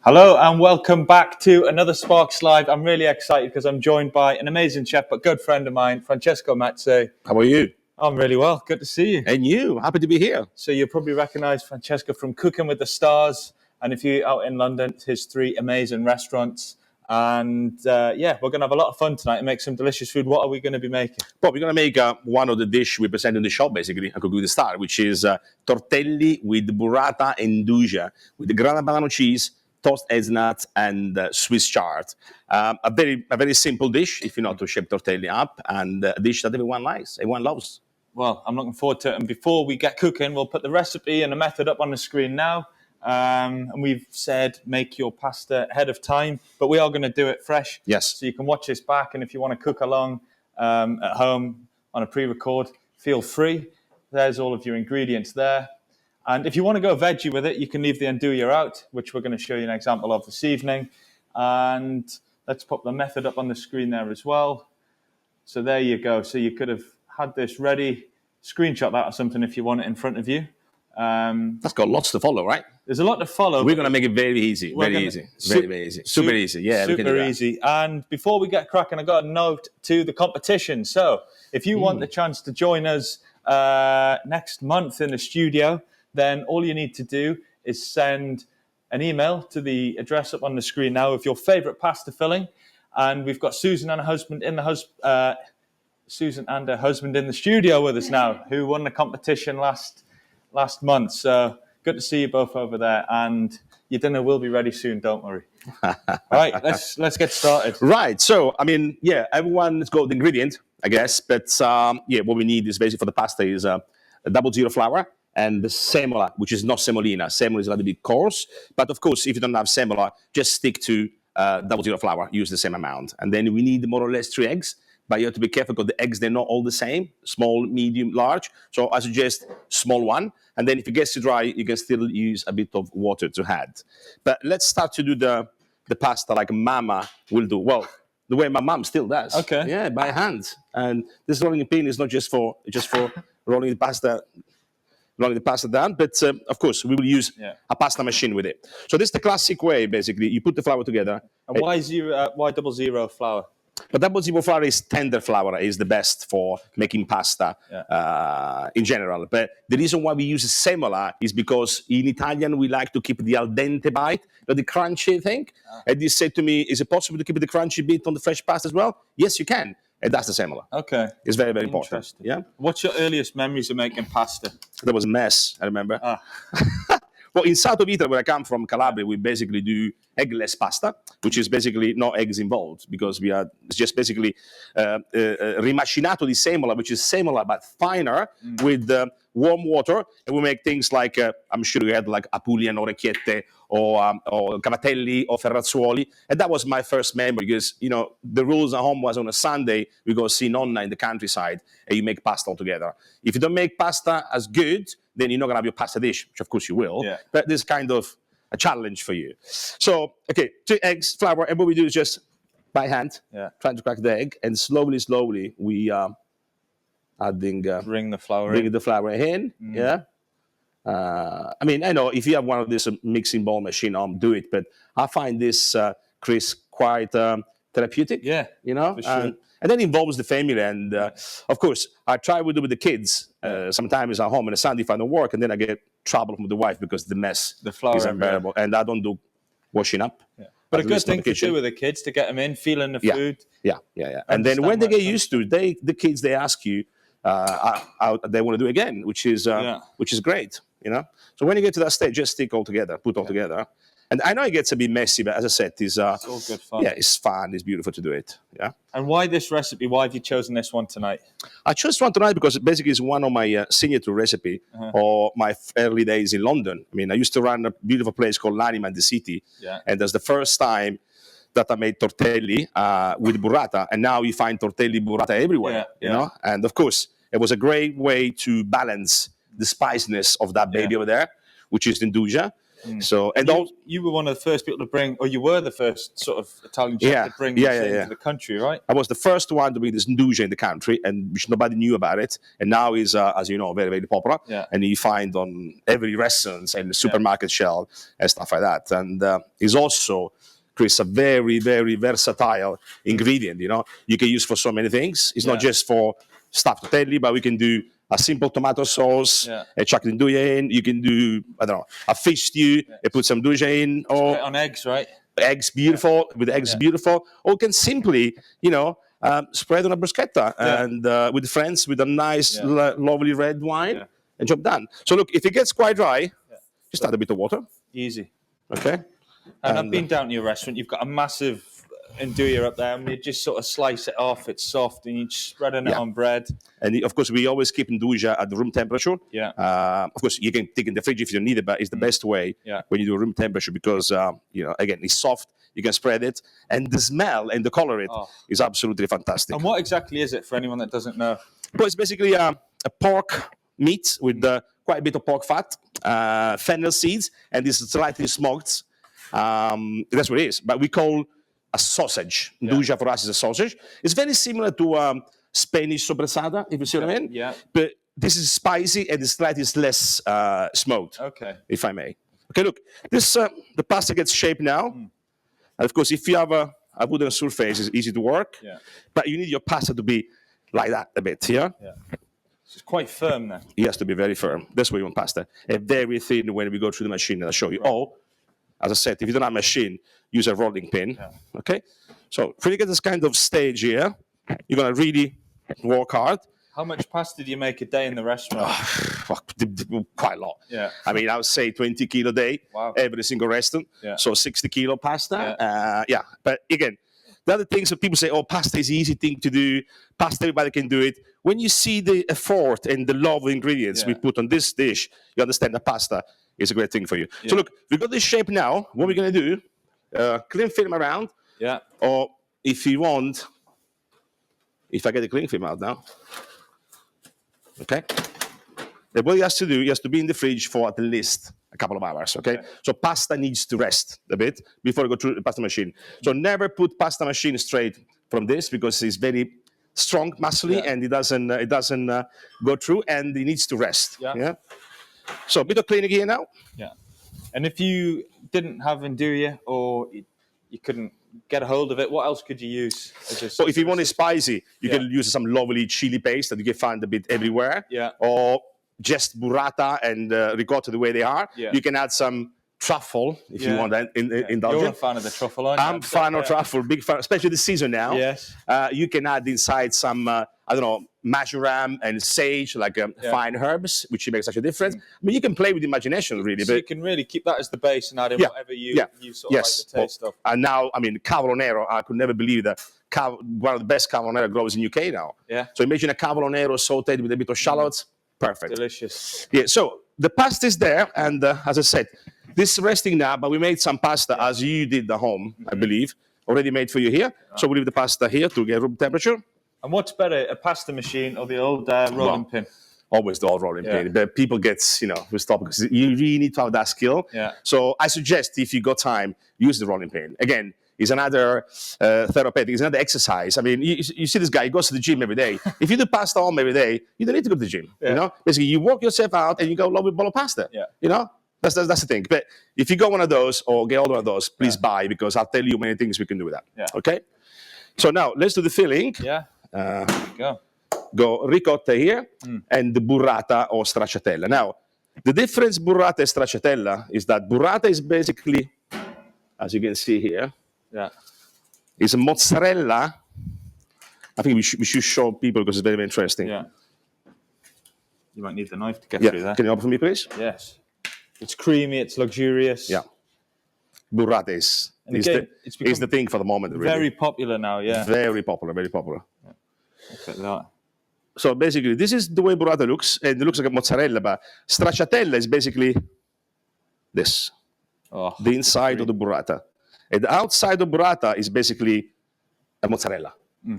Hello and welcome back to another Sparks Live. I'm really excited because I'm joined by an amazing chef, but good friend of mine, Francesco Mazzei. How are you? I'm really well. Good to see you. And you? Happy to be here. So you'll probably recognize Francesco from Cooking with the Stars. And if you're out in London, his 3 amazing restaurants. And we're going to have a lot of fun tonight and make some delicious food. What are we going to be making? Well, we're going to make one of the dish we present in the shop, basically, at Cooking with the Star, which is tortelli with burrata and nduja, with the Grana Padano cheese, toast hazelnut, and Swiss chard. A very simple dish, if you know to shape tortelli up, and a dish that everyone likes, everyone loves. Well, I'm looking forward to it. And before we get cooking, we'll put the recipe and the method up on the screen now. And we've said make your pasta ahead of time, but we are going to do it fresh. Yes. So you can watch this back, and if you want to cook along at home on a pre-record, feel free. There's all of your ingredients there. And if you want to go veggie with it, you can leave the nduja out, which we're going to show you an example of this evening. And let's pop the method up on the screen there as well. So there you go. So you could have had this ready. Screenshot that or something if you want it in front of you. That's got lots to follow, right? There's a lot to follow. We're going to make it very easy. Very easy. Super easy. Yeah, super easy. And before we get cracking, I got a note to the competition. So if you want the chance to join us next month in the studio, then all you need to do is send an email to the address up on the screen now with your favourite pasta filling. And we've got Susan and her husband in the studio with us now, who won the competition last month. So good to see you both over there. And your dinner will be ready soon, don't worry. All right, let's get started. Right. So, everyone's got the ingredient, I guess. But, what we need is basically for the pasta is a 00 flour and the semola, which is not semolina. Semola is a little bit coarse. But, of course, if you don't have semola, just stick to 00 flour. Use the same amount. And then we need more or less 3 eggs. But you have to be careful because the eggs, they're not all the same. Small, medium, large. So I suggest small one. And then if it gets too dry, you can still use a bit of water to add. But let's start to do the pasta like Mama will do. Well, the way my mom still does. Okay. Yeah, by hand. And this rolling pin is not just for rolling the pasta down, but of course we will use a pasta machine with it. So this is the classic way, basically. You put the flour together. And why 00 flour? But 00 flour is tender flour, is the best for making pasta in general. But the reason why we use semola is because in Italian we like to keep the al dente bite, the crunchy thing. And you said to me, is it possible to keep the crunchy bit on the fresh pasta as well? Yes, you can. And that's the semola. Okay. It's very, very important. Yeah. What's your earliest memories of making pasta? That was a mess, I remember. Well, in south of Italy, where I come from, Calabria, we basically do eggless pasta, which is basically no eggs involved because it's just basically rimacinato di semola, which is semola but finer with warm water, and we make things like I'm sure you had like Apulian orecchiette or cavatelli or ferrazzuoli, and that was my first memory because the rules at home was on a Sunday we go see nonna in the countryside and you make pasta all together. If you don't make pasta as good, then you're not gonna have your pasta dish, which of course you will. Yeah. But this is kind of a challenge for you. So, 2 eggs, flour, and what we do is just by hand, trying to crack the egg, and slowly we adding bring the flour in. Yeah. I know if you have one of these mixing bowl machine, do it. But I find this Chris quite therapeutic. Yeah, for sure. And then involves the family, and of course, I try to do with the kids. Sometimes at home on a Sunday if I don't work, and then I get trouble from the wife because the flour is unbearable, and I don't do washing up. Yeah. But a good thing to do with the kids to get them in, feeling the food. Yeah. And then when they get used to it, the kids they ask you how they want to do it again, which is great. So when you get to that stage, just stick all together, put all together. And I know it gets a bit messy, but as I said, it's all good fun. Yeah, it's fun. It's beautiful to do it. Yeah. And why this recipe? Why have you chosen this one tonight? I chose one tonight because basically it's one of my signature recipe or my early days in London. I used to run a beautiful place called L'Anima in the city. Yeah. And that's the first time that I made tortelli with burrata. And now you find tortelli burrata everywhere, And of course, it was a great way to balance the spiciness of that baby over there, which is the nduja. So and you were one of the first people to bring, or you were the first sort of Italian chef to bring this into the country, right? I was the first one to bring this nduja in the country, and which nobody knew about it. And now is, as you know, very, very popular. Yeah. And you find on every restaurant and supermarket shelf and stuff like that. And is also, Chris, a very, very versatile ingredient. You know, you can use for so many things. It's not just for stuffed tortelli, but we can do a simple tomato sauce, and chuck the nduja in. You can do, I don't know, a fish stew, and put some nduja in. Or on eggs, right? Eggs, beautiful. With eggs, beautiful. Or can simply, you know, spread on a bruschetta and with friends with a nice, lovely red wine, and job done. So look, if it gets quite dry, just add a bit of water. Easy. Okay. And I've been down to your restaurant. You've got a massive nduja up there, and you just sort of slice it off. It's soft, and you just spread it on bread. And of course, we always keep nduja at the room temperature. Yeah. Of course, you can take it in the fridge if you don't need it, but it's the best way when you do room temperature because, you know, again, it's soft. You can spread it, and the smell and the color is absolutely fantastic. And what exactly is it for anyone that doesn't know? Well, it's basically a pork meat with quite a bit of pork fat, fennel seeds, and this slightly smoked. That's what it is. But we call a sausage. Nduja for us is a sausage. It's very similar to Spanish sobrasada, if you see what I mean. Yeah. But this is spicy and it's slightly less smoked. Okay. If I may. Okay, look. This the pasta gets shaped now. And of course, if you have a wooden surface, it's easy to work. Yeah. But you need your pasta to be like that a bit, yeah? Yeah. It's quite firm then. It has to be very firm. That's why you want pasta. And very thin when we go through the machine, and I'll show you. Right. Or, as I said, if you don't have a machine, use a rolling pin. Yeah. Okay? So, when you get this kind of stage here, you're going to really work hard. How much pasta do you make a day in the restaurant? Quite a lot. Yeah. I mean, I would say 20 kilo a day, every single restaurant. Yeah. So 60 kilo pasta. Yeah. But again, the other things that people say, oh, pasta is an easy thing to do. Pasta, everybody can do it. When you see the effort and the love of ingredients we put on this dish, you understand that pasta is a great thing for you. Yeah. So look, we've got this shape now. What we're going to do, cling film around. Yeah. Or if you want, if I get the cling film out now. Okay. Then what he has to do, he has to be in the fridge for at least a couple of hours. Okay. So pasta needs to rest a bit before you go through the pasta machine. So never put pasta machine straight from this because it's very strong, muscly, and it doesn't go through, and it needs to rest. Yeah. So a bit of cleaning here now. Yeah. And if you didn't have nduja or you couldn't get a hold of it, what else could you use? So if you want it spicy, you can use some lovely chili paste that you can find a bit everywhere. Yeah. Or just burrata and ricotta the way they are. Yeah. You can add some truffle if you want that indulgent. You're a fan of the truffle, aren't you? I'm a fan of truffle, big fan, especially this season now. Yes. You can add inside some, I don't know, marjoram and sage, like fine herbs, which makes such a difference. I mean, you can play with imagination, really. So you can really keep that as the base and add in whatever you sort of like the taste of. And now, I mean, cavolo nero, I could never believe that one of the best cavolo nero grows in UK now. Yeah. So imagine a cavolo nero sauteed with a bit of shallots. Perfect. Delicious. Yeah, so the pasta is there, and as I said, this is resting now, but we made some pasta as you did at home, I believe, already made for you here. So we leave the pasta here to get room temperature. And what's better, a pasta machine or the old rolling pin? Always the old rolling pin. But people get, we stop because you really need to have that skill. Yeah. So I suggest if you got time, use the rolling pin. Again, it's another therapeutic, it's another exercise. I mean, you see this guy, he goes to the gym every day. If you do pasta home every day, you don't need to go to the gym. You know, basically you work yourself out and you go love a bowl of pasta. Yeah. You know, that's the thing. But if you go one of those or get all one of those, please buy because I'll tell you many things we can do with that. Yeah. Okay. So now let's do the filling. Yeah. Go ricotta here and the burrata or stracciatella. Now, the difference burrata and stracciatella is that burrata is basically, as you can see here, is a mozzarella. I think we should show people because it's very, very interesting. Yeah. You might need the knife to get through that. Can you open for me, please? Yes. It's creamy, it's luxurious. Yeah. Burrata is the thing for the moment. Really. Very popular now, Very popular, very popular. Yeah. Look at that. So basically, this is the way burrata looks, and it looks like a mozzarella, but stracciatella is basically this. The inside of the burrata. And the outside of burrata is basically a mozzarella.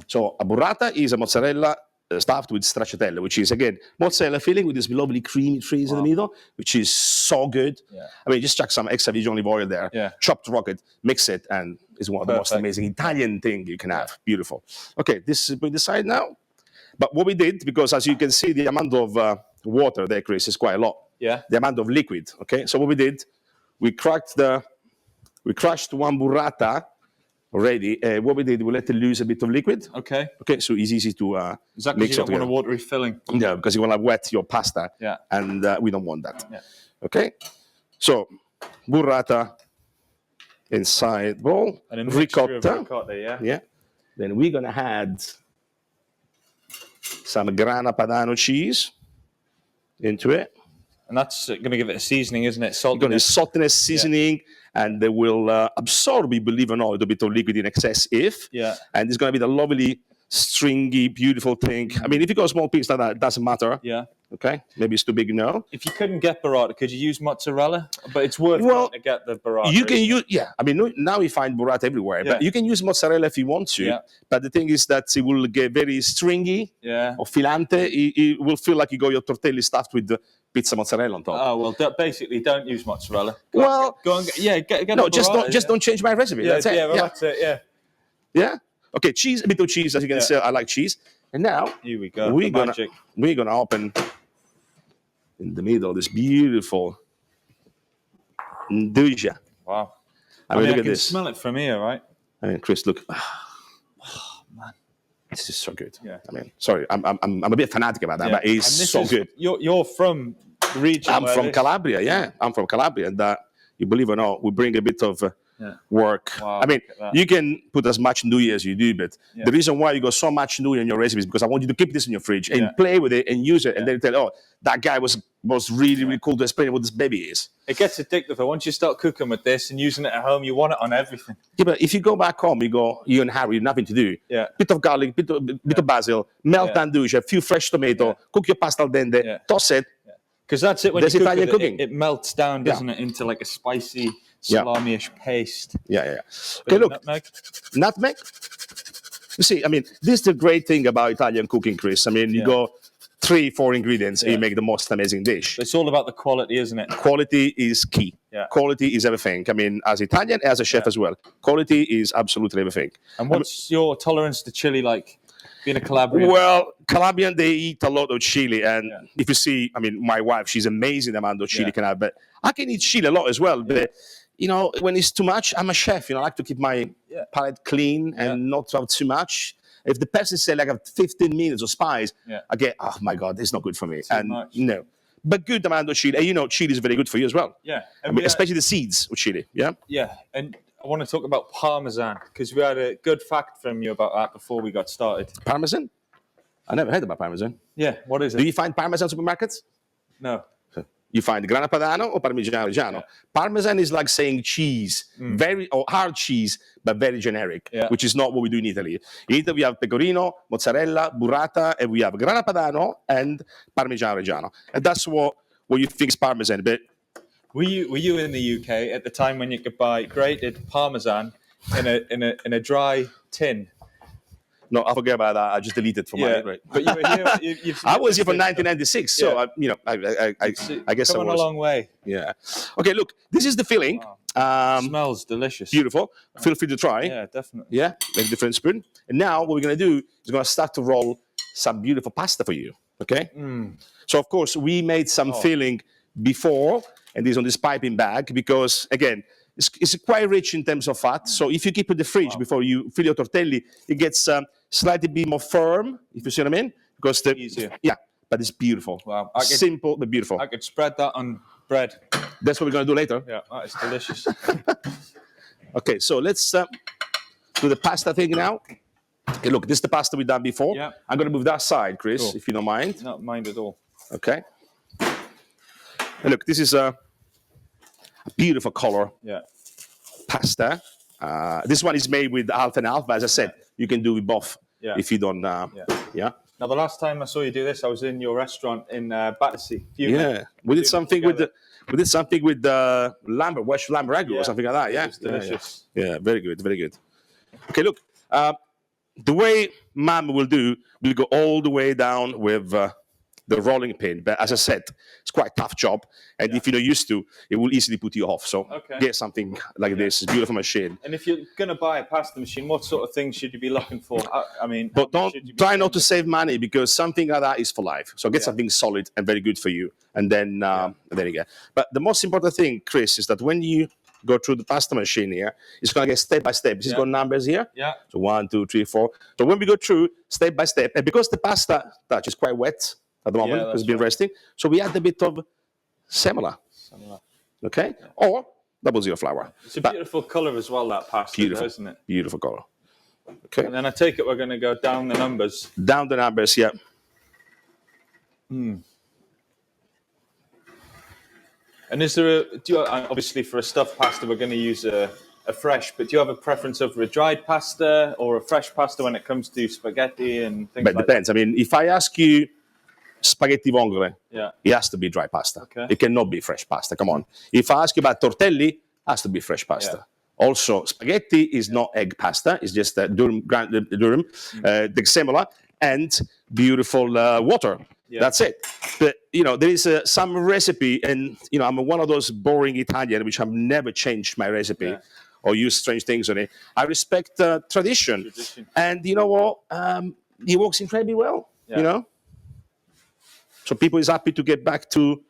So a burrata is a mozzarella stuffed with stracciatella, which is, again, mozzarella filling with this lovely creamy cheese in the middle, which is so good. Yeah. I mean, just chuck some extra virgin olive oil there, chopped rocket, mix it, and it's one of the most amazing Italian things you can have. Beautiful. Okay, this is put aside now. But what we did, because as you can see, the amount of water there, Chris, is quite a lot. Yeah. The amount of liquid, okay? So what we did, we crushed one burrata already. What we did, we let it lose a bit of liquid. Okay. Okay, so it's easy to Is that because you don't want a watery filling? Yeah, because you want to wet your pasta. Yeah. And we don't want that. Yeah. Okay? So, burrata inside bowl. And a ricotta. Of ricotta, yeah. Yeah. Then we're going to add some Grana Padano cheese into it. And that's going to give it a seasoning, isn't it? Saltiness, seasoning, and they will absorb, believe it or not, a little bit of liquid in excess if. Yeah. And it's going to be the lovely, stringy, beautiful thing. I mean, if you got a small piece like that, it doesn't matter. Yeah. Okay, maybe it's too big, no. If you couldn't get burrata, could you use mozzarella? But it's worth to get the burrata. You can use, I mean, now we find burrata everywhere, but you can use mozzarella if you want to. Yeah. But the thing is that it will get very stringy or filante. It will feel like you got your tortelli stuffed with the pizza mozzarella on top. Oh well, basically, don't use mozzarella. Go on, get no, just don't change my recipe. Yeah, that's it. That's it. Yeah. Yeah. Okay, cheese, a bit of cheese, as you can see. I like cheese. And now here we go. We're gonna open in the middle this beautiful nduja. Wow. I mean, look I at can this. Smell it from here, right? I mean, Chris, look. Oh man, this is so good. Yeah. I mean, sorry, I'm a bit fanatic about that, but it's so good. You're from the region. I'm from Calabria. Yeah, I'm from Calabria, and you believe it or not, we bring a bit of work. Wow, I mean, you can put as much nduja as you do, but the reason why you got so much nduja in your recipes is because I want you to keep this in your fridge and play with it and use it, and then tell, oh, that guy was really, really cool to explain what this baby is. It gets addictive. Once you start cooking with this and using it at home, you want it on everything. Yeah, but if you go back home, you and Harry, nothing to do. Yeah. Bit of garlic, bit of basil, melt nduja, a few fresh tomato, cook your pasta al dente, toss it. Because that's it. When That's you cook Italian cooking. it melts down, doesn't it, into like a spicy, salami-ish paste. Yeah. Okay, look. Nutmeg. You see, I mean, this is the great thing about Italian cooking, Chris. I mean, you go 3-4 ingredients and you make the most amazing dish. It's all about the quality, isn't it? Quality is key. Yeah. Quality is everything. I mean, as Italian, as a chef as well. Quality is absolutely everything. And what's your tolerance to chili like? Being a Calabrian? Well, Calabrian, they eat a lot of chili. And if you see, I mean, my wife, she's amazing amount of chili can have. But I can eat chili a lot as well. But, you know, when it's too much, I'm a chef. You know, I like to keep my palate clean and not have too much. If the person say like 15 minutes of spice, I get, oh my God, it's not good for me. No. But good amount of chili. And you know, chili is very good for you as well. Yeah. I mean, especially the seeds of chili. Yeah. Yeah. And I want to talk about Parmesan because we had a good fact from you about that before we got started. Parmesan? I never heard about Parmesan. Yeah. What is it? Do you find Parmesan supermarkets? No. You find Grana Padano or Parmigiano Reggiano. Yeah. Parmesan is like saying cheese, or hard cheese, but very generic, which is not what we do in Italy. In Italy, we have pecorino, mozzarella, burrata, and we have Grana Padano and Parmigiano Reggiano. And that's what you think is Parmesan. But were you in the UK at the time when you could buy grated Parmesan in a dry tin? No, I forget about that. I just deleted from my head. Right. But you were here. I was here from 1996, so I guess I was. Come a long way. Yeah. Okay, look, this is the filling. Wow. Smells delicious. Beautiful. Feel free to try. Yeah, definitely. Yeah, make a different spoon. And now what we're going to do is we're going to start to roll some beautiful pasta for you. Okay? So, of course, we made some filling before, and this on this piping bag, because, again, it's quite rich in terms of fat. So if you keep it in the fridge before you fill your tortelli, it gets slightly bit more firm, if you see what I mean. Because easier. Yeah, but it's beautiful. Wow. Simple, but beautiful. I could spread that on bread. That's what we're going to do later. Yeah, that is delicious. Okay, so let's do the pasta thing now. Okay, look, this is the pasta we've done before. Yeah. I'm going to move that side, Chris, if you don't mind. Not mind at all. Okay. And look, this is a beautiful color pasta. This one is made with half and half, but as I said, you can do with both if you don't. Yeah. Now, the last time I saw you do this, I was in your restaurant in Battersea. We did something with lamb, Welsh lamb ragu or something like that. Yeah, it was delicious. Yeah, very good, very good. Okay, look. the way Mum will do, we'll go all the way down with the rolling pin. But as I said, it's quite a tough job. And if you're not used to, it will easily put you off. So get something like this. It's a beautiful machine. And if you're going to buy a pasta machine, what sort of things should you be looking for? I mean, but don't try not to save money, because something like that is for life. So get something solid and very good for you. And then there you go. But the most important thing, Chris, is that when you go through the pasta machine here, it's going to get step by step. This is got numbers here. Yeah. So 1, 2, 3, 4. So when we go through step by step, and because the pasta touch is quite wet at the moment, because it's been resting, so we add a bit of semolina. Okay? Or 00 flour. It's a beautiful colour as well, that pasta, isn't it? Beautiful colour. Okay. And then I take it we're going to go down the numbers. Down the numbers, yeah. And is there obviously for a stuffed pasta we're going to use a fresh, but do you have a preference over a dried pasta or a fresh pasta when it comes to spaghetti and things like that? But it depends. I mean, if I ask you spaghetti vongole, it has to be dry pasta. Okay. It cannot be fresh pasta. Come on. If I ask you about tortelli, it has to be fresh pasta. Also, spaghetti is not egg pasta. It's just durum, the semolina, and beautiful water. That's it. But, there is some recipe, and, I'm one of those boring Italian, which I've never changed my recipe or use strange things on it. I respect tradition. And you know what? It works incredibly well, So people is happy to get back to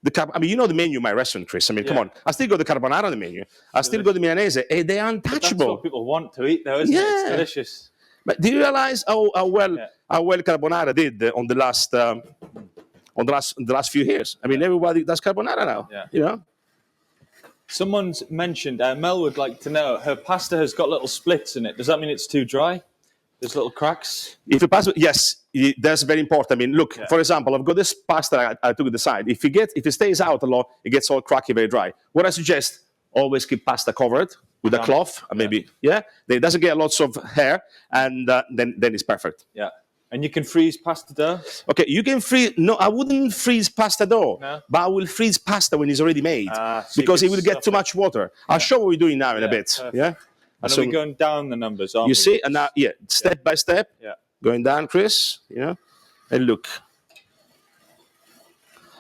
the I mean, the menu of my restaurant, Chris. I mean, come on. I still got the carbonara on the menu. I still got the Milanese. And they're untouchable. That's what people want to eat, though, isn't it? It's delicious. But do you realize how well carbonara did on the last few years? I mean, everybody does carbonara now. Someone's mentioned, Mel would like to know, her pasta has got little splits in it. Does that mean it's too dry? There's little cracks? If the pasta, yes, that's very important. I mean, look, for example, I've got this pasta I took to the side. If it stays out a lot, it gets all cracky, very dry. What I suggest, always keep pasta covered with a cloth, maybe, it doesn't get lots of hair, and then it's perfect. Yeah. And you can freeze pasta dough? Okay, you can freeze. No, I wouldn't freeze pasta dough, but I will freeze pasta when it's already made, because it will get too much water. I'll show what we're doing now in a bit. Perfect. Yeah. And are we going down the numbers, aren't we? You see, and now, step by step, going down, Chris, and look.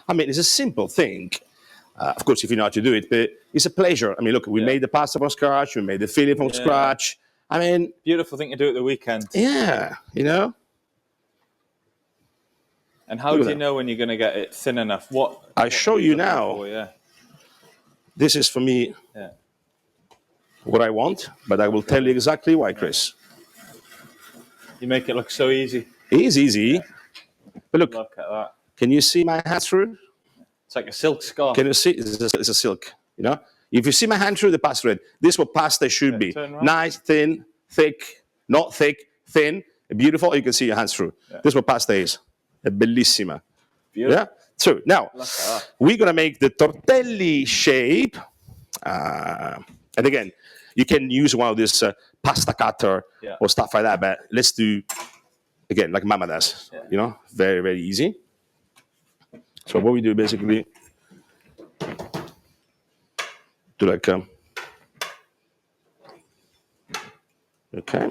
I mean, it's a simple thing. Of course, if you know how to do it, but it's a pleasure. I mean, look, we made the pasta from scratch, we made the filling from scratch. I mean, beautiful thing to do at the weekend. Yeah, And how do you know when you're going to get it thin enough? I show you now. This is for me what I want, but I will tell you exactly why, Chris. You make it look so easy. It is easy. But look at that. Can you see my hand through? It's like a silk scarf. Can you see? It's a silk, If you see my hand through the pasta thread, this is what pasta should be. Nice, thin, thick, not thick, thin, beautiful. You can see your hands through. This is what pasta is. Bellissima. Beautiful. Yeah? So now, we're going to make the tortelli shape. And again, you can use one of this pasta cutter or stuff like that, but let's do, again, like Mama does. Very, very easy. So what we do basically, do like, okay.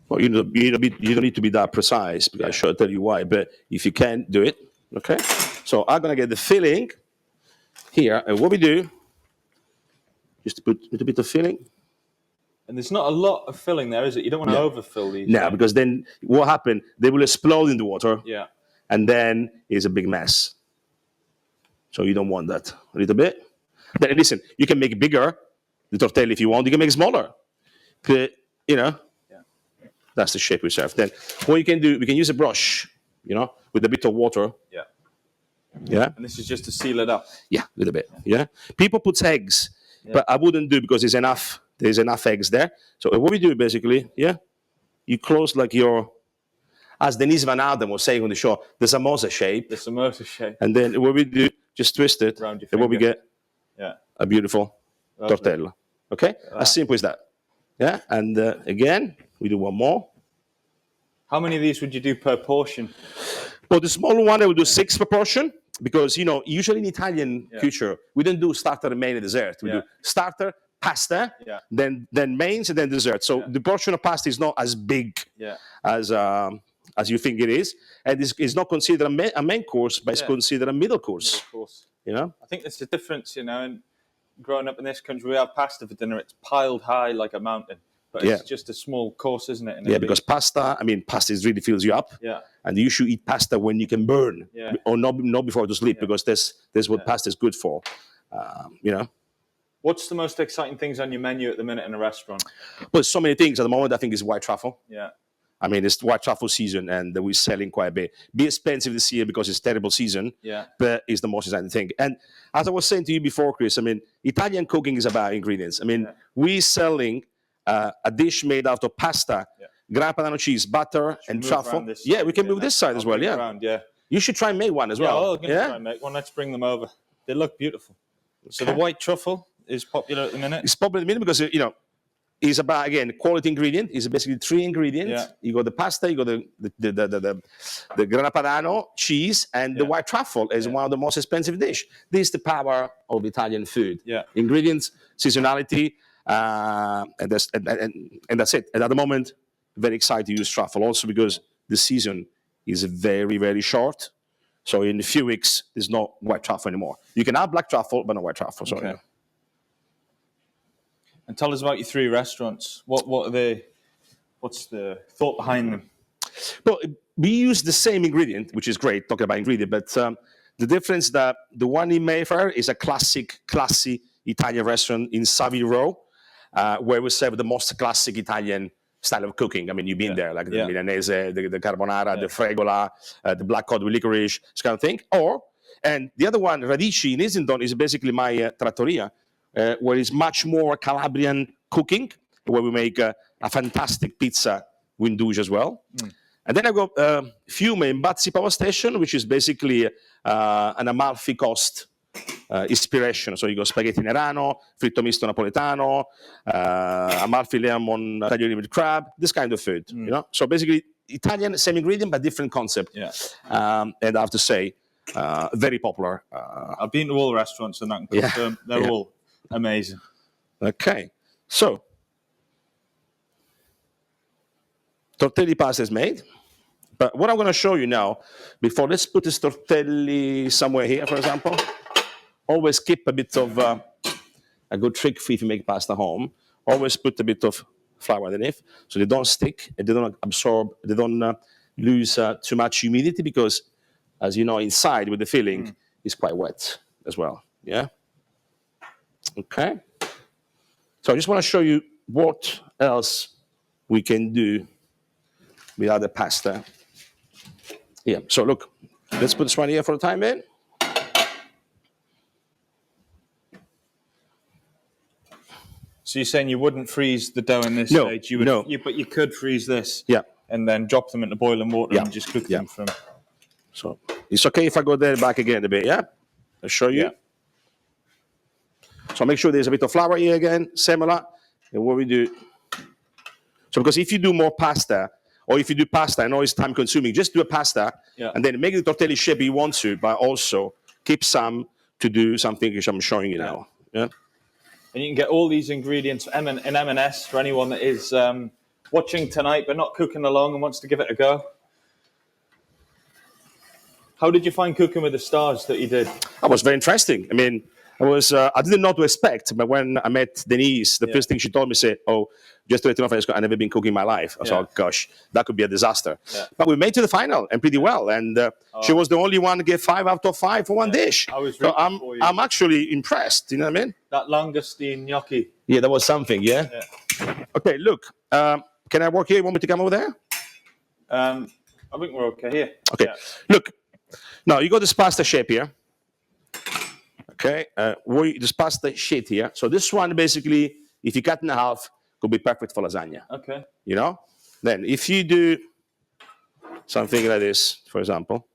Well, you don't need to be that precise, because I should tell you why, but if you can, do it, okay? So I'm gonna get the filling here, and what we do, just put a little bit of filling. And there's not a lot of filling there, is it? You don't want to overfill these. No, because then what happens? They will explode in the water. Yeah. And then it's a big mess. So you don't want that. A little bit. Then listen, you can make bigger the tortelli if you want. You can make smaller. But, that's the shape we serve. Then what you can do, we can use a brush, with a bit of water. Yeah. Yeah. And this is just to seal it up. Yeah, a little bit. Yeah. People put eggs, but I wouldn't do, because there's enough eggs there. So what we do basically, you close like your, as Denise Van Arden was saying on the show, the samosa shape. The samosa shape. And then what we do, just twist it, around your and what we get, a beautiful tortella. Okay? As simple as that. Yeah. And again, we do one more. How many of these would you do per portion? For the smaller one, I will do 6 per portion. because usually in Italian culture we don't do starter, main, and dessert. We do starter, pasta, then mains, and then dessert. So the portion of pasta is not as big as you think it is, and it's not considered a main course, but it's considered a middle course. I think there's a difference, and growing up in this country, we have pasta for dinner. It's piled high like a mountain, but it's just a small course, isn't it? Because pasta really fills you up. And you should eat pasta when you can burn, or not before to sleep, because that's what pasta is good for. What's the most exciting things on your menu at the minute in a restaurant? Well, so many things at the moment. I think is white truffle. Yeah. It's white truffle season, and we're selling quite a bit. Be expensive this year because it's terrible season, but it's the most exciting thing. And as I was saying to you before, Chris, Italian cooking is about ingredients. We're selling a dish made out of pasta, Grana Padano cheese, butter, and truffle. We can move this side as well. You should try and make one as well. I'm going to try and make one. Let's bring them over. They look beautiful. Okay. So the white truffle is popular at the minute. It's popular at the minute because it's about, again, quality ingredient. It's basically 3 ingredients. You got the pasta, you got the Grana Padano cheese, and the white truffle is one of the most expensive dish. This is the power of Italian food. Ingredients, seasonality, and that's it. And at the moment, very excited to use truffle also because the season is very, very short. So in a few weeks, there's no white truffle anymore. You can have black truffle, but no white truffle. So, And tell us about your 3 restaurants. What are they? What's the thought behind them? Well, we use the same ingredient, which is great, talking about ingredient, but the difference that the one in Mayfair is a classy Italian restaurant in Savile Row, where we serve the most classic Italian style of cooking. You've been there, like the Milanese, the carbonara, the fregola, the black cod with licorice, this kind of thing. And the other one, Radici in Islington, is basically my trattoria, where it's much more Calabrian cooking, where we make a fantastic pizza with nduja as well. And then I got Fiume in Bazzi Power Station, which is basically an Amalfi Coast ispiration. So you go spaghetti nerano, fritto misto napoletano, Amalfi lemon taglioli with crab, this kind of food. So basically Italian, same ingredient but different concept. And I have to say, very popular. I've been to all the restaurants and I can confirm they're all amazing. Okay, so tortelli pasta is made. But what I'm going to show you now, before, let's put this tortelli somewhere here, for example. Always keep a bit of a good trick if you make pasta home. Always put a bit of flour underneath so they don't stick and they don't absorb, they don't lose too much humidity because, as you know, inside with the filling is quite wet as well. Yeah? Okay. So I just want to show you what else we can do with other pasta. Yeah, so look, let's put this one here for the time being. So you're saying you wouldn't freeze the dough in this stage? You would, but you could freeze this. Yeah. And then drop them into boiling water and just cook them from. So it's okay if I go there back again a bit, yeah? I'll show you. So make sure there's a bit of flour here again, semola. And what we do. So because if you do more pasta, or if you do pasta, I know it's time consuming, just do a pasta and then make the tortelli shape you want to, but also keep some to do something which I'm showing you now. Yeah. And you can get all these ingredients in M&S for anyone that is watching tonight but not cooking along and wants to give it a go. How did you find cooking with the stars that you did? That was very interesting. I didn't know what to expect, but when I met Denise, the first thing she told me, said, "Oh, just to let you know, Francesco, I've never been cooking in my life." I thought, gosh, that could be a disaster. But we made it to the final and pretty well. And she was the only one to get 5 out of 5 for one dish. I was so I'm actually impressed. You know what I mean? That langoustine gnocchi. Yeah, that was something. Yeah. Okay, look. Can I work here? You want me to come over there? I think we're okay here. Okay. Look. Now you got this pasta shape here. Okay, this pasta sheet here. So this one basically, if you cut in half, could be perfect for lasagna. Okay. You know? Then if you do something like this, for example.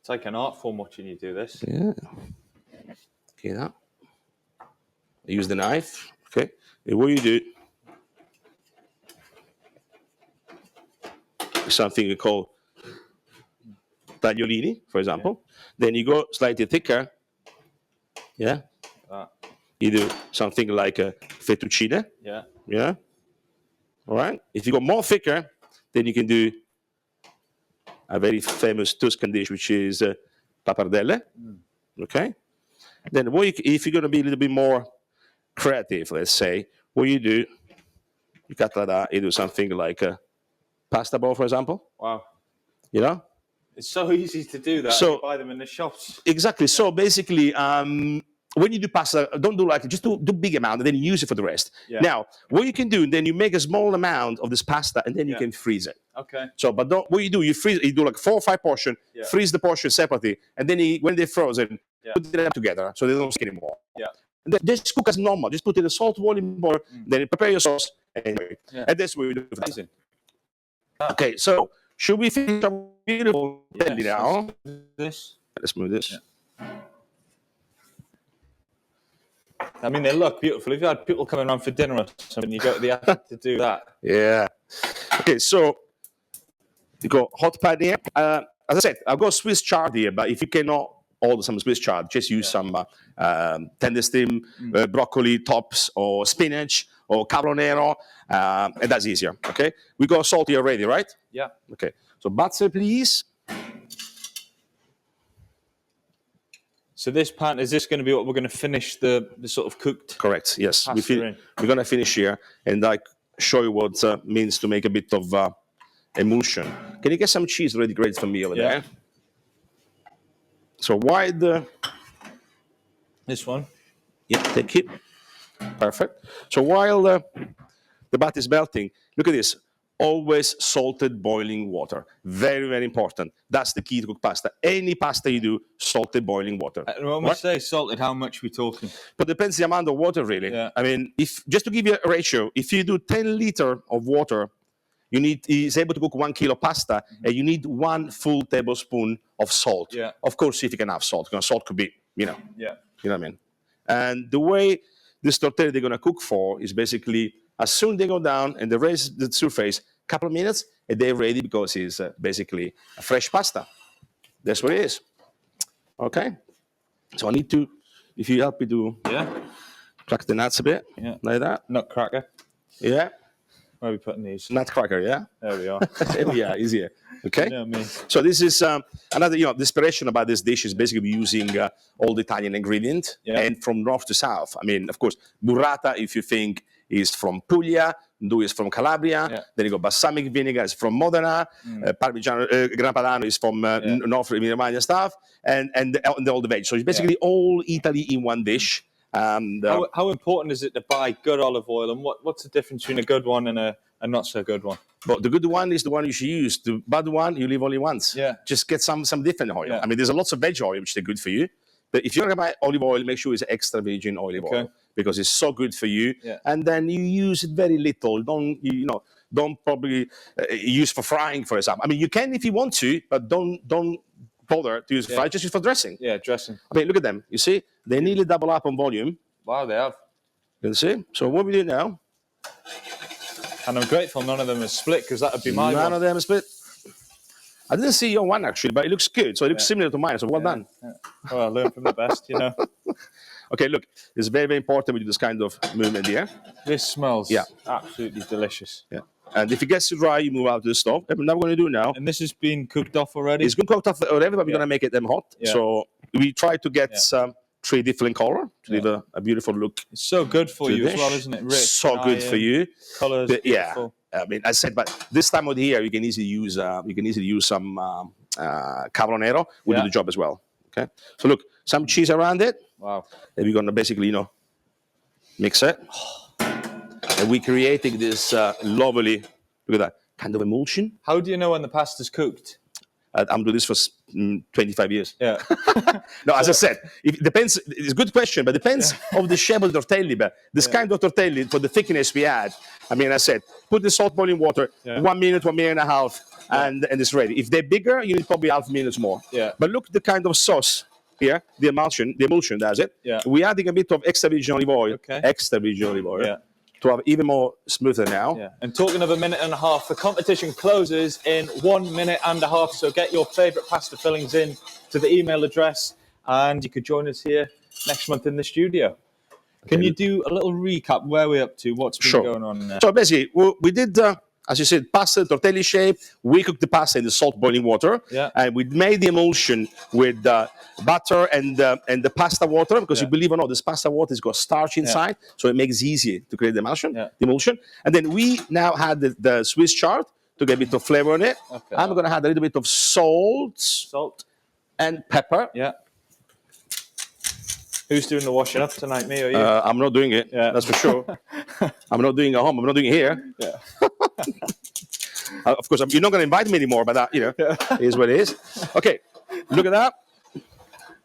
It's like an art form watching you do this. Yeah. Okay, now. Use the knife. Okay. And what you do, something we call tagliolini, for example. Then you go slightly thicker. Yeah. You do something like a fettuccine. Yeah. Yeah. All right. If you go more thicker, then you can do a very famous Tuscan dish, which is pappardelle. Okay. Then if you're going to be a little bit more creative, let's say, what you do, you cut that out, you do something like a pasta ball, for example. Wow. You know? It's so easy to do that. So you buy them in the shops. Exactly. So basically, when you do pasta, don't do like just do big amount and then you use it for the rest. Yeah. Now, what you can do, then you make a small amount of this pasta and then you can freeze it. Okay. So, but what you do, you freeze. You do like 4 or 5 portions, freeze the portion separately, and then when they're frozen, put them together so they don't stick anymore. Yeah. And then just cook as normal. Just put in the salt, boiling water, then prepare your sauce, and that's what we do. Amazing. Okay, so should we finish our beautiful tortelli now? Let's move this. Yeah. I mean, they look beautiful. If you had people coming around for dinner or something, you go to the effort to do that. Yeah. Okay, so you got hot pad here. As I said, I've got Swiss chard here, but if you cannot order some Swiss chard, just use some tender stem, broccoli tops, or spinach, or carbonero, and that's easier. Okay, we got salt here already, right? Yeah. Okay, so butter, please. So this pan, is this going to be what we're going to finish the sort of cooked? Correct, yes. We're going to finish here, and I show you what means to make a bit of emulsion. Can you get some cheese already grated for me over there? So why this one? Yeah, take it. Perfect. So while the batter is melting, look at this. Always salted boiling water. Very, very important. That's the key to cook pasta. Any pasta you do, salted boiling water. When we say salted, how much are we talking? But depends the amount of water, really. Yeah. I mean, if just to give you a ratio, if you do 10 liters of water, is able to cook 1 kilo pasta, and you need 1 full tablespoon of salt. Yeah. Of course, if you can have salt, because salt could be, Yeah. You know what I mean? And the way this tortelli they're going to cook for is basically as soon they go down and they raise the surface, a couple of minutes, and they're ready because it's basically a fresh pasta. That's what it is. Okay? So I need to, if you help me to crack the nuts a bit, like that. Nutcracker. Yeah. Where are we putting these? Nutcracker, yeah? There we are. There we are, easier. Okay? You know me. So this is another, the inspiration about this dish is basically using all the Italian ingredients and from north to south. I mean, of course, burrata, if you think, is from Puglia, nduja is from Calabria, then you got balsamic vinegar is from Modena, Parmigiano, Grana Padano is from North Emilia-Romagna stuff, and all the veg. So it's basically all Italy in one dish. And how important is it to buy good olive oil, and what's the difference between a good one and a not so good one? But the good one is the one you should use. The bad one, you live only once. Yeah. Just get some different oil. Yeah. I mean, there's lots of veg oil, which are good for you. But if you're going to buy olive oil, make sure it's extra virgin olive oil because it's so good for you. Yeah. And then you use it very little. Don't probably use for frying, for example. I mean, you can if you want to, but don't bother to use fry. Just use for dressing. Yeah, dressing. I mean, look at them. You see, they nearly double up on volume. Wow, they have. You can see. So what we do now? And I'm grateful none of them is split because that would be my one. None of them is split. I didn't see your one actually, but it looks good. So it looks similar to mine. So well done. Yeah. Well, I learned from the best, Okay, look, it's very, very important we do this kind of movement here. This smells absolutely delicious. Yeah. And if it gets too dry, you move out to the stove. And what we're going to do now. And this has been cooked off already? It's been cooked off already, but we're going to make it hot. Yeah. So we try to get 3 different colors to give a beautiful look. It's so good for you as well, isn't it? Rich, so good for you. Colors, beautiful. I mean, I said, but this time of the year, you can easily use some carbonero. Will do the job as well. Okay. So look, some cheese around it. Wow. And we're gonna basically, mix it. And we're creating this lovely, look at that, kind of emulsion. How do you know when the pasta's cooked? I'm doing this for 25 years. Yeah. No, as I said, it depends. It's a good question, but it depends of the shape of the tortelli. But this kind of tortelli, for the thickness we add, I mean, I said, put the salt boiling water, 1 minute, 1 minute and a half, and it's ready. If they're bigger, you need probably half minutes more. Yeah. But look the kind of sauce here, the emulsion does it. Yeah. We're adding a bit of extra virgin olive oil. Okay. Extra virgin olive oil. Yeah. to have even more smoother now. Yeah. And talking of a minute and a half, the competition closes in 1 minute and a half. So get your favourite pasta fillings in to the email address, and you could join us here next month in the studio. Can you do a little recap where we're up to, what's been going on there? So basically, we did, as you said, pasta, tortelli shape. We cooked the pasta in the salt boiling water. Yeah. And we made the emulsion with butter and the pasta water, because you believe or not, this pasta water has got starch inside, so it makes it easy to create the emulsion. And then we now had the Swiss chard to get a bit of flavor in it. Okay. I'm going to add a little bit of salt and pepper. Yeah. Who's doing the washing up tonight, me or you? I'm not doing it, that's for sure. I'm not doing it at home, I'm not doing it here. Yeah. Of course, you're not going to invite me anymore, but that, is what it is. Okay, look at that.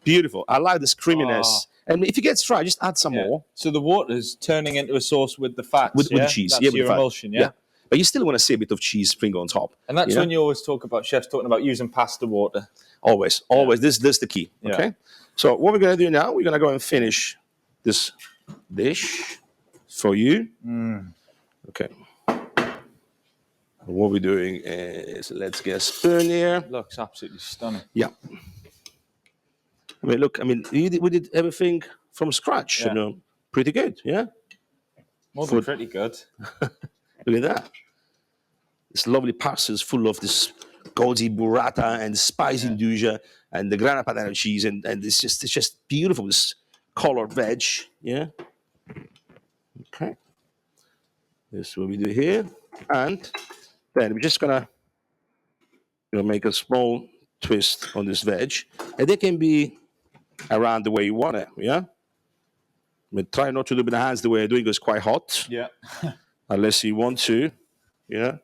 Beautiful. I like this creaminess. And if it gets dry, just add some more. So the water's turning into a sauce with the fats, with the cheese. That's with your the fat. Emulsion, yeah? But you still want to see a bit of cheese sprinkle on top. And that's when you always talk about chefs talking about using pasta water. Always. This is the key, okay? So what we're going to do now, we're going to go and finish this dish for you. Okay. What we're doing is, let's get a spoon here. Looks absolutely stunning. Yeah. I mean, look, we did everything from scratch, pretty good, yeah? More than pretty good. Look at that. This lovely pasta is full of this gauzy burrata and spicy nduja and the Grana Padano cheese, and it's just beautiful, this colored veg, yeah? Okay. This is what we do here. And then we're just gonna make a small twist on this veg, and they can be around the way you want it, yeah? But try not to do with the hands the way I'm doing, because it's quite hot. Yeah. Unless you want to, yeah?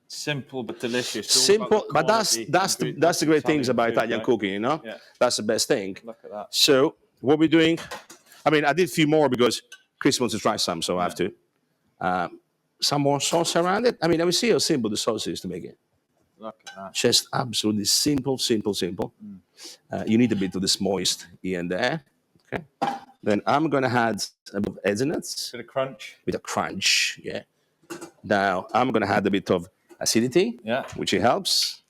Simple but delicious. Simple, but that's the great things about Italian cooking, Yeah. That's the best thing. Look at that. So what we're doing, I did a few more because Chris wants to try some, so I have to. Some more sauce around it. I will see how simple the sauce is to make it. Look at that. Just absolutely simple. You need a bit of this moist here and there. Okay. Then I'm going to add a bit of hazelnuts. Bit of crunch, yeah. Now I'm going to add a bit of acidity, which it helps.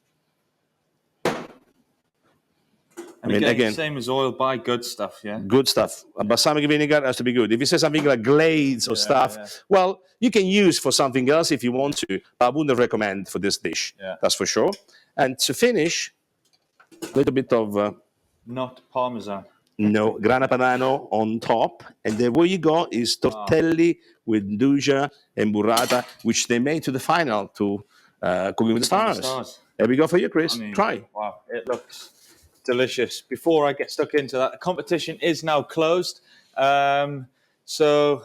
And again, same as oil, buy good stuff, yeah? Good stuff. Balsamic vinegar has to be good. If you say something like glaze or stuff, well, you can use for something else if you want to, but I wouldn't recommend for this dish, that's for sure. And to finish, a little bit of... not Parmesan. No, Grana Padano on top. And then what you got is tortelli with nduja and burrata, which they made to the final to Cooking with the Stars. There we go for you, Chris. Try. Wow, it looks delicious. Before I get stuck into that, the competition is now closed. So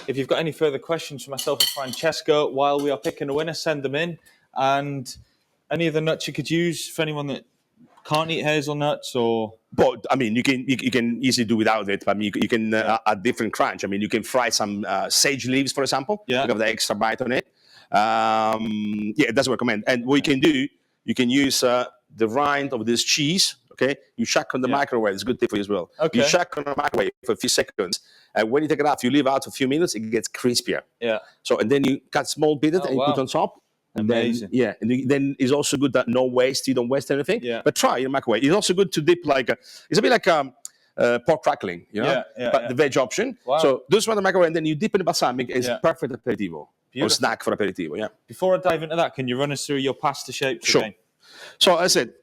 if you've got any further questions for myself or Francesco while we are picking a winner, send them in. And any of the nuts you could use for anyone that can't eat hazelnuts or... But you can easily do without it. You can add different crunch. You can fry some sage leaves, for example. To have the extra bite on it. It doesn't recommend. And what you can do, you can use the rind of this cheese. Okay, you chuck on the microwave. It's a good tip for you as well. Okay. You chuck on the microwave for a few seconds, and when you take it out, you leave out a few minutes, it gets crispier. Yeah. So and then you cut small bits and you put on top. Amazing. Then, and then it's also good that no waste. You don't waste anything. Yeah. But try in the microwave. It's also good to dip it's a bit like pork crackling, but the veg option. Wow. So this one in the microwave, and then you dip in the balsamic. It's perfect aperitivo. Beautiful. Or snack for aperitivo. Yeah. Before I dive into that, can you run us through your pasta shapes again? So I said,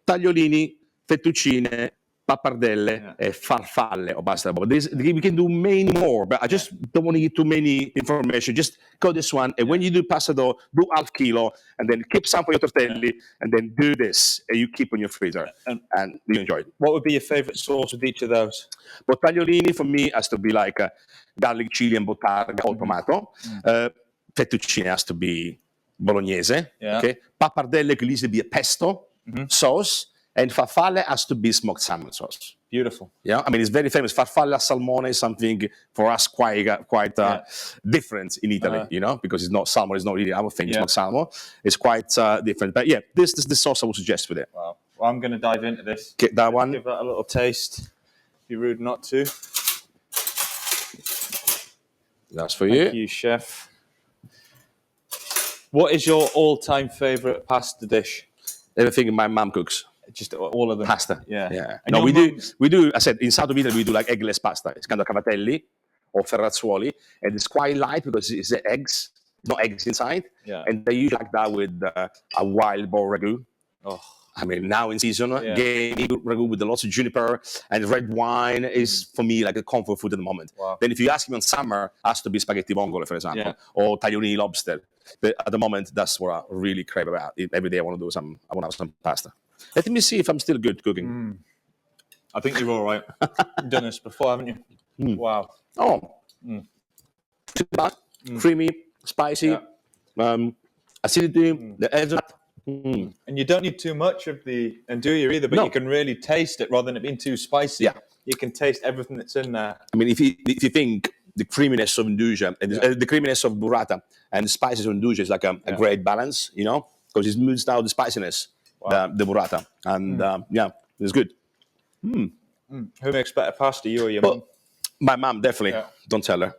tagliolini, fettuccine, pappardelle, e farfalle or pasta. We can do many more, but I just don't want to give too many information. Just go this one, and when you do pasta dough, do half kilo, and then keep some for your tortelli, and then do this, and you keep on your freezer, and you enjoy it. What would be your favorite sauce with each of those? But tagliolini for me has to be like garlic, chili, and bottarga or tomato. Fettuccine has to be bolognese. Okay, pappardelle could easily be a pesto sauce. And farfalle has to be smoked salmon sauce. Beautiful. Yeah, it's very famous. Farfalle salmone is something for us quite different in Italy, because it's not salmon. It's not really our thing. Smoked salmon. It's quite different. But this is the sauce I would suggest with it. Wow. Well, I'm going to dive into this. Get that one. Give that a little taste. Be rude not to. That's for Thank you, chef. What is your all-time favorite pasta dish? Everything my mom cooks. Just all of them. Pasta. Yeah. And no, we do. I said in South of Italy we do like eggless pasta. It's kind of cavatelli or ferrazzuoli, and it's quite light because it's eggs, not eggs inside. Yeah. And they usually like that with a wild boar ragu. Oh. I mean, now in season, gamey ragu with lots of juniper and red wine is for me like a comfort food at the moment. Wow. Then if you ask me on summer, it has to be spaghetti vongole, for example, or tagliolini lobster. But at the moment, that's what I really crave about. Every day I want to have some pasta. Let me see if I'm still good cooking. I think you're all right. You've done this before, haven't you? Wow. Oh. Too bad. Creamy, spicy, acidity, the eggs. And you don't need too much of the nduja either, but you can really taste it rather than it being too spicy. Yeah. You can taste everything that's in there. I mean, if you think the creaminess of nduja and the creaminess of burrata and the spices of nduja is like a great balance, you know, because it smooths out the spiciness, the burrata, and it's good. Who makes better pasta, you or your mum? My mum, definitely. Yeah. Don't tell her.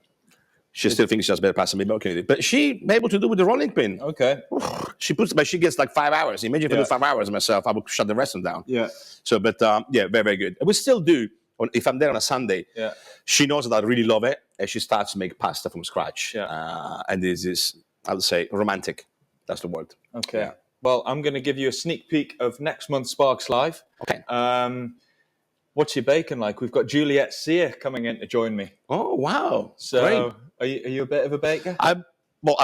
She still thinks she has better pasta, maybe I can do it. But she able to do with the rolling pin. Okay. But she gets like 5 hours. Imagine if I do 5 hours myself, I would shut the restaurant down. Yeah. So, but very, very good. And we still do, if I'm there on a Sunday, she knows that I really love it, and she starts to make pasta from scratch. Yeah. And this is, I would say, romantic. That's the word. Okay. Yeah. Well, I'm going to give you a sneak peek of next month's Sparks Live. Okay. What's your bacon like? We've got Juliet Sear coming in to join me. Oh, wow. So are you a bit of a baker? I've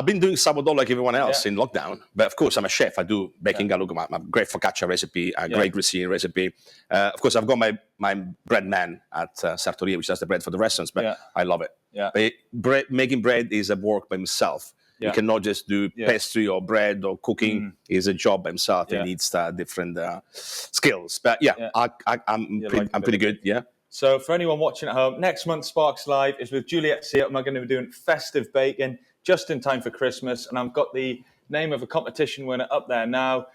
been doing sourdough like everyone else in lockdown. But of course, I'm a chef. I do baking. I look at my great focaccia recipe, a great grissini recipe. Of course, I've got my bread man at Sartoria, which does the bread for the restaurants, but I love it. Yeah. But making bread is a work by himself. Yeah. You cannot just do pastry or bread or cooking. Is a job by himself. It needs different skills. But I'm pretty good. Yeah. So for anyone watching at home, next month's Sparks Live is with Juliet Sear, and we're going to be doing festive baking just in time for Christmas. And I've got the name of a competition winner up there now.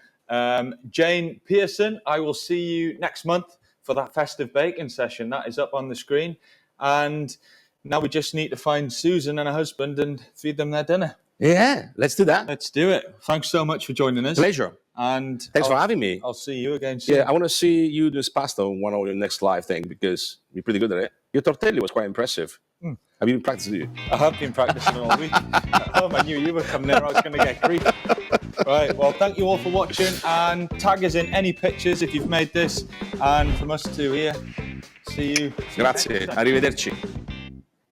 Jane Pearson, I will see you next month for that festive baking session. That is up on the screen. And now we just need to find Susan and her husband and feed them their dinner. Yeah, let's do that. Let's do it. Thanks so much for joining us. Pleasure. And thanks for having me. I'll see you again soon. Yeah, I want to see you do this pasta on one of your next live thing because you're pretty good at it. Your tortelli was quite impressive. Have you been practicing? I have been practicing all week. At home, I knew you were coming there. I was going to get grief. Right, well, thank you all for watching, and tag us in any pictures if you've made this. And from us two here, see you. Grazie, arrivederci.